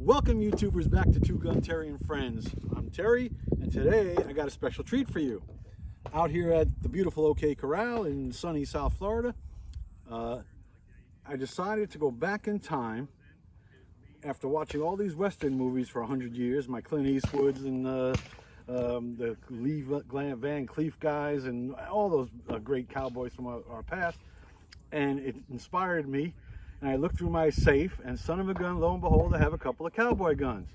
Welcome YouTubers back to TwoGunTerry and Friends. I'm Terry, and today I got a special treat for you. Out here at the beautiful OK Corral in sunny South Florida, I decided to go back in time after watching all these Western movies for 100 years, my Clint Eastwoods and the Lee Van Cleef guys and all those great cowboys from our past, and it inspired me. And I looked through my safe, and son of a gun, lo and behold, I have a couple of cowboy guns.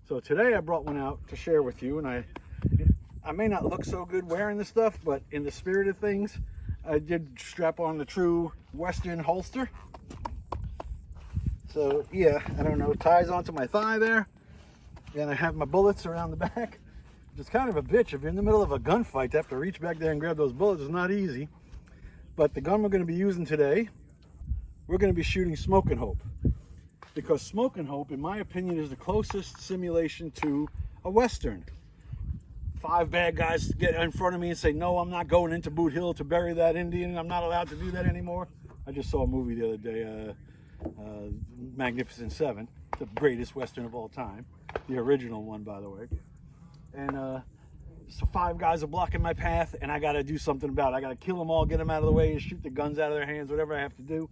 So today I brought one out to share with you, and I may not look so good wearing this stuff, but in the spirit of things, I did strap on the true Western holster. So yeah, I don't know, it ties onto my thigh there, and I have my bullets around the back, which is kind of a bitch. If you're in the middle of a gunfight, to have to reach back there and grab those bullets is not easy. But the gun we're going to be using today, we're going to be shooting Smokin' Hope, because Smokin' Hope, in my opinion, is the closest simulation to a Western. 5 bad guys get in front of me and say, no, I'm not going into Boot Hill to bury that Indian. I'm not allowed to do that anymore. I just saw a movie the other day, Magnificent Seven, the greatest Western of all time. The original one, by the way. And so 5 guys are blocking my path, and I got to do something about it. I got to kill them all, get them out of the way, and shoot the guns out of their hands, whatever I have to do.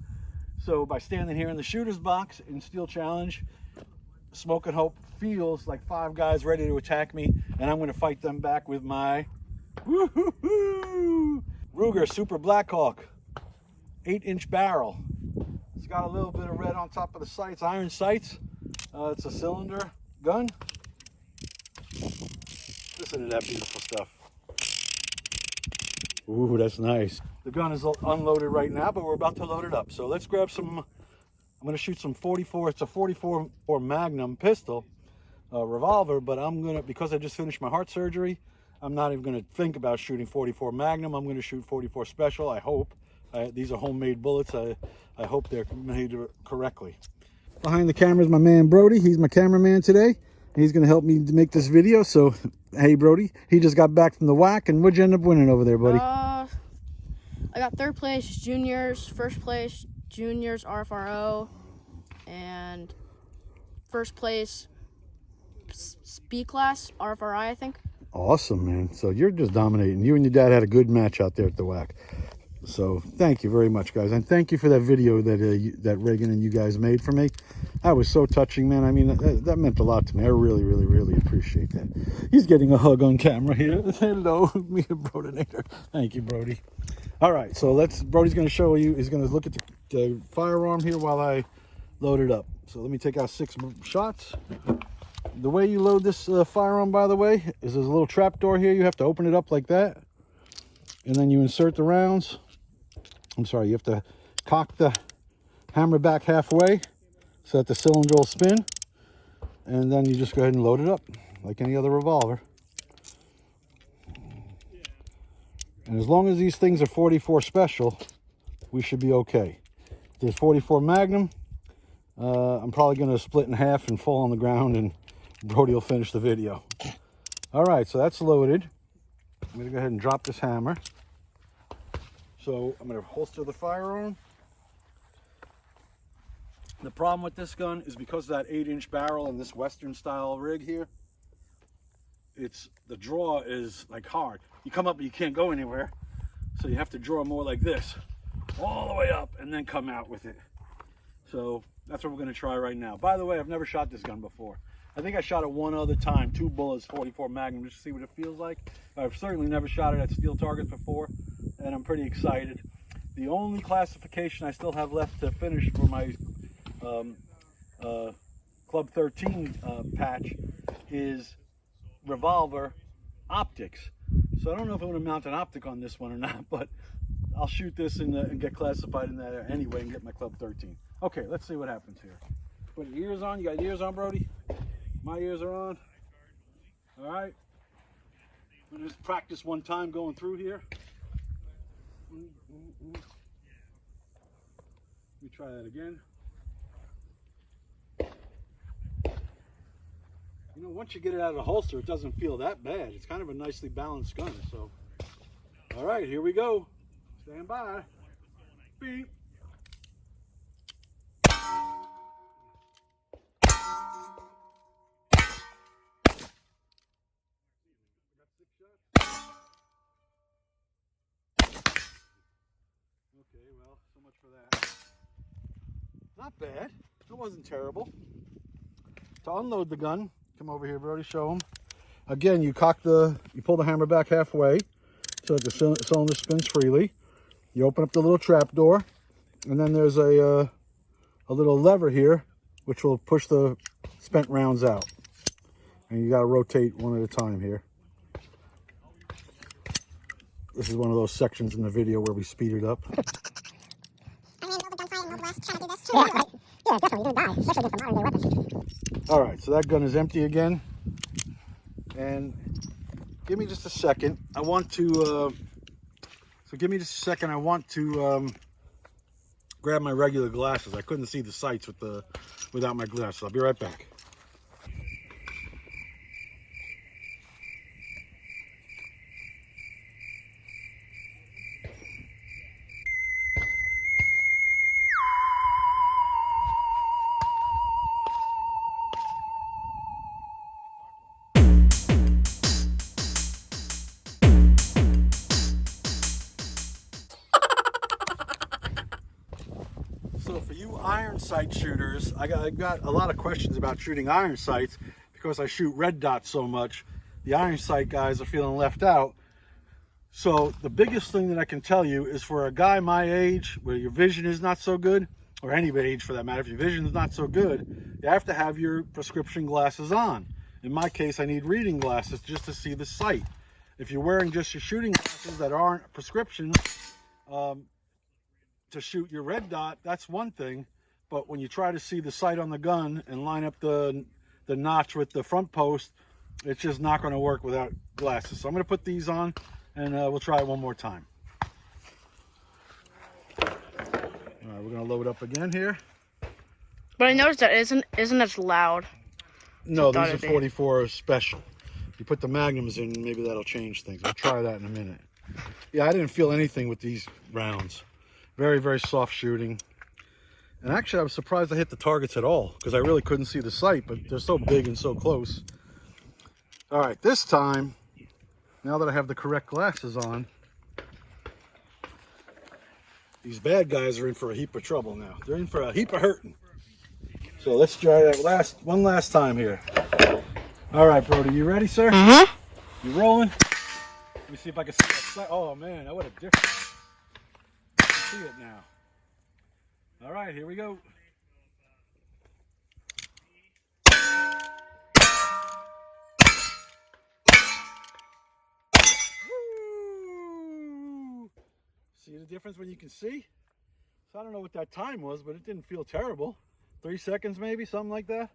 So by standing here in the shooter's box in Steel Challenge, Smokin' Hope feels like 5 guys ready to attack me, and I'm going to fight them back with my Ruger Super Blackhawk 8-inch barrel. It's got a little bit of red on top of the sights, iron sights. It's a cylinder gun. Listen to that beautiful stuff. Ooh, that's nice. The gun is unloaded right now, but we're about to load it up. So let's grab some, I'm going to shoot some 44, it's a 44 or Magnum pistol, revolver, but I'm going to, because I just finished my heart surgery, I'm not even going to think about shooting 44 Magnum. I'm going to shoot 44 Special, I hope. These are homemade bullets. I hope they're made correctly. Behind the camera is my man Brody. He's my cameraman today. He's going to help me make this video. So, hey Brody, he just got back from the whack, and what'd you end up winning over there, buddy? I got 3rd place juniors, 1st place juniors RFRO, and 1st place B class RFRI, I think. Awesome, man. So you're just dominating. You and your dad had a good match out there at the whack. So thank you very much, guys, and thank you for that video that Reagan and you guys made for me. That was so touching, man. I mean, that meant a lot to me. I really, really, really appreciate that. He's getting a hug on camera here. Hello, me and Brodinator. Thank you, Brody. All right, so Brody's going to show you. He's going to look at the firearm here while I load it up. So let me take out 6 shots. The way you load this firearm, by the way, is there's a little trap door here. You have to open it up like that, and then you insert the rounds. I'm sorry, you have to cock the hammer back halfway so that the cylinder will spin, and then you just go ahead and load it up like any other revolver. And as long as these things are 44 Special, we should be okay. If there's 44 Magnum, I'm probably going to split in half and fall on the ground, and Brody will finish the video. All right, so that's loaded. I'm going to go ahead and drop this hammer. So I'm going to holster the firearm. The problem with this gun is because of that 8-inch barrel and this Western style rig here, the draw is like hard. You come up and you can't go anywhere, so you have to draw more like this, all the way up, and then come out with it. So that's what we're going to try right now. By the way, I've never shot this gun before. I think I shot it one other time, 2 bullets, 44 Magnum, just to see what it feels like. I've certainly never shot it at steel targets before, and I'm pretty excited. The only classification I still have left to finish for my Club 13 patch is Revolver optics. So I don't know if I'm going to mount an optic on this one or not, but I'll shoot this and get classified in that anyway and get my Club 13. Okay, let's see what happens here. Put your ears on. You got ears on, Brody? My ears are on. All right. I'm going to just practice one time going through here. Let me try that again. You know, once you get it out of the holster, it doesn't feel that bad. It's kind of a nicely balanced gun. So, all right, here we go. Stand by. Beep. for that. Not bad. It wasn't terrible. To unload the gun, come over here, Brody, show them. Again, you pull the hammer back halfway so that the cylinder spins freely. You open up the little trap door, and then there's a little lever here which will push the spent rounds out. And you got to rotate one at a time here. This is one of those sections in the video where we speed it up. Alright, so that gun is empty again. And give me just a second. I want to grab my regular glasses. I couldn't see the sights without my glasses. I'll be right back. So for you iron sight shooters, I got a lot of questions about shooting iron sights because I shoot red dots so much. The iron sight guys are feeling left out. So the biggest thing that I can tell you is for a guy my age where your vision is not so good, or any age for that matter, if your vision is not so good, you have to have your prescription glasses on. In my case, I need reading glasses just to see the sight. If you're wearing just your shooting glasses that aren't prescription, to shoot your red dot, that's one thing, but when you try to see the sight on the gun and line up the notch with the front post, it's just not going to work without glasses. So I'm going to put these on and we'll try it one more time. All right, we're going to load up again here. But I noticed that isn't as loud. No, these are 44 special. If you put the Magnums in, maybe that'll change things. We'll try that in a minute. Yeah, I didn't feel anything with these rounds. Very, very soft shooting. And actually, I was surprised I hit the targets at all because I really couldn't see the sight, but they're so big and so close. All right, this time, now that I have the correct glasses on, these bad guys are in for a heap of trouble now. They're in for a heap of hurting. So let's try that one last time here. All right, Brody, you ready, sir? Mm-hmm. You rolling? Let me see if I can see that sight. Oh, man, that would have different. See it now. All right, here we go. Woo! See the difference when you can see? So I don't know what that time was, but it didn't feel terrible. 3 seconds maybe, something like that.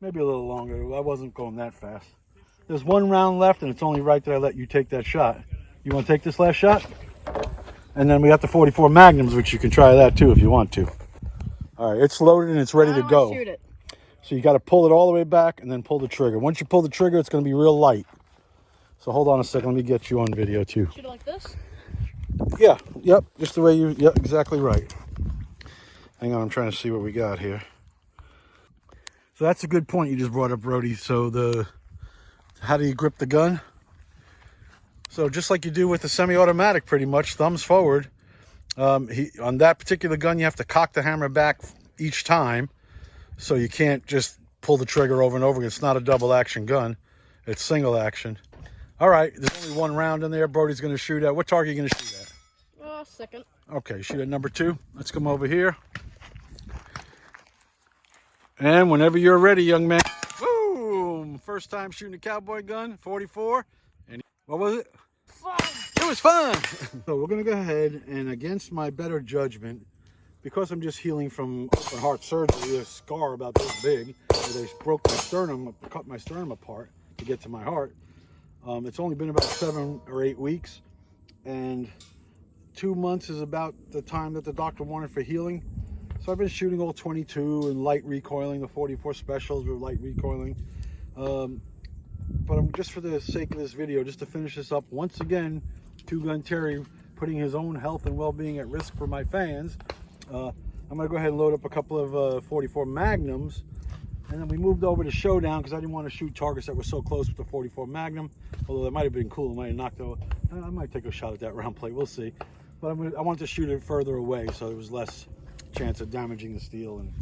Maybe a little longer. I wasn't going that fast. There's one round left, and it's only right that I let you take that shot. You want to take this last shot? And then we got the 44 Magnums, which you can try that too if you want to. All right, it's loaded and it's ready to go. Shoot it. So you got to pull it all the way back and then pull the trigger. Once you pull the trigger, it's going to be real light. So hold on a second. Let me get you on video too. Shoot it like this? Yeah, yep, just the way you, yep, exactly right. Hang on, I'm trying to see what we got here. So that's a good point you just brought up, Brody. So how do you grip the gun? So just like you do with the semi-automatic, pretty much, thumbs forward. On that particular gun, you have to cock the hammer back each time. So you can't just pull the trigger over and over again. It's not a double action gun. It's single action. All right, there's only one round in there. Brody's going to shoot at. What target are you going to shoot at? Second. Okay, shoot at number 2. Let's come over here. And whenever you're ready, young man. Boom! First time shooting a cowboy gun, 44. And what was it? Fun. It was fun. So we're going to go ahead and, against my better judgment, because I'm just healing from open heart surgery, a scar about this big, where they broke my sternum, cut my sternum apart to get to my heart. It's only been about 7 or 8 weeks, and 2 months is about the time that the doctor wanted for healing. So I've been shooting all 22 and light recoiling. The 44 specials were light recoiling. But I'm just for the sake of this video, just to finish this up, once again, TwoGunTerry putting his own health and well-being at risk for my fans. I'm going to go ahead and load up a couple of 44 Magnums. And then we moved over to Showdown because I didn't want to shoot targets that were so close with the 44 Magnum. Although that might have been cool. It might have knocked out. I might take a shot at that round plate. We'll see. but I want to shoot it further away so there was less chance of damaging the steel. And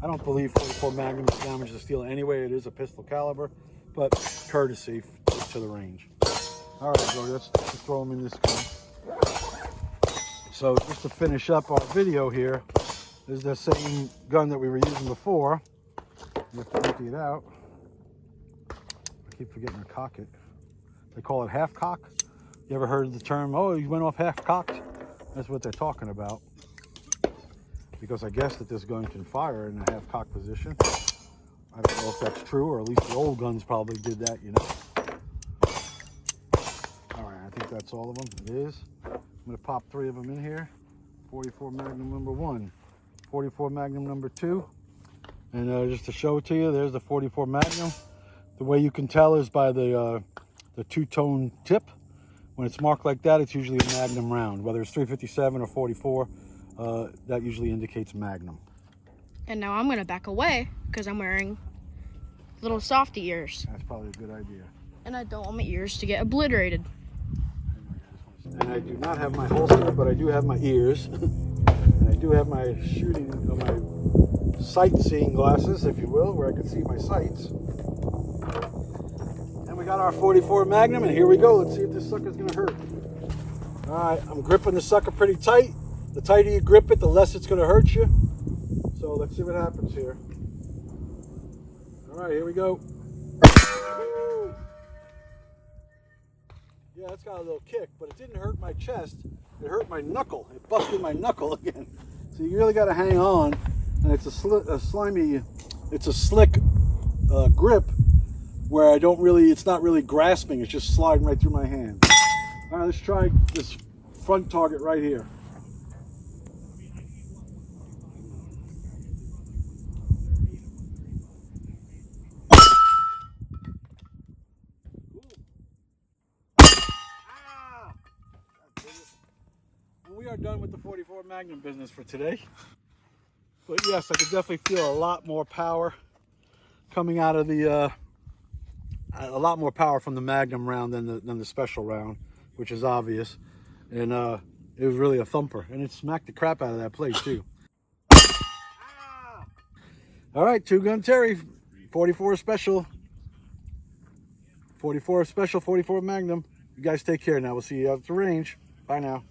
I don't believe 44 Magnums damage the steel anyway. It is a pistol caliber, but courtesy to the range. All right, Brody, let's throw them in this gun. So just to finish up our video here, this is the same gun that we were using before. You have to empty it out. I keep forgetting to cock it. They call it half cock. You ever heard the term, oh, he went off half cocked? That's what they're talking about. Because I guess that this gun can fire in a half cock position. I don't know if that's true, or at least the old guns probably did that, you know. All right, I think that's all of them. It is. I'm gonna pop 3 of them in here. 44 Magnum number 1, 44 Magnum number 2. And just to show it to you, there's the 44 Magnum. The way you can tell is by the two-tone tip. When it's marked like that, it's usually a Magnum round. Whether it's 357 or 44, that usually indicates Magnum. And now I'm gonna back away because I'm wearing little softy ears. That's probably a good idea. And I don't want my ears to get obliterated. And I do not have my holster, but I do have my ears. And I do have my my sightseeing glasses, if you will, where I can see my sights. And we got our 44 Magnum, and here we go. Let's see if this sucker's gonna hurt. All right, I'm gripping the sucker pretty tight. The tighter you grip it, the less it's gonna hurt you. So let's see what happens here. All right, here we go. Yeah, it's got a little kick, but it didn't hurt my chest. It hurt my knuckle. It busted my knuckle again. So you really got to hang on, and it's a slimy, it's a slick grip where it's not really grasping. It's just sliding right through my hand. All right, let's try this front target right here. We are done with the 44 Magnum business for today. But yes, I could definitely feel a lot more power coming out of the, a lot more power from the Magnum round than the special round, which is obvious. And it was really a thumper, and it smacked the crap out of that plate too. All right, TwoGunTerry, 44 special, 44 special, 44 Magnum. You guys take care now. We'll see you at the range. Bye now.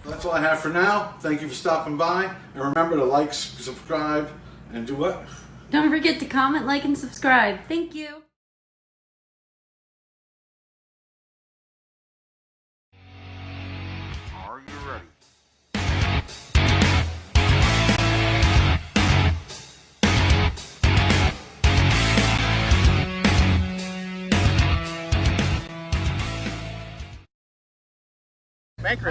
That's all I have for now. Thank you for stopping by. And remember to like, subscribe, and do what? Don't forget to comment, like, and subscribe. Thank you. Are you ready? Bank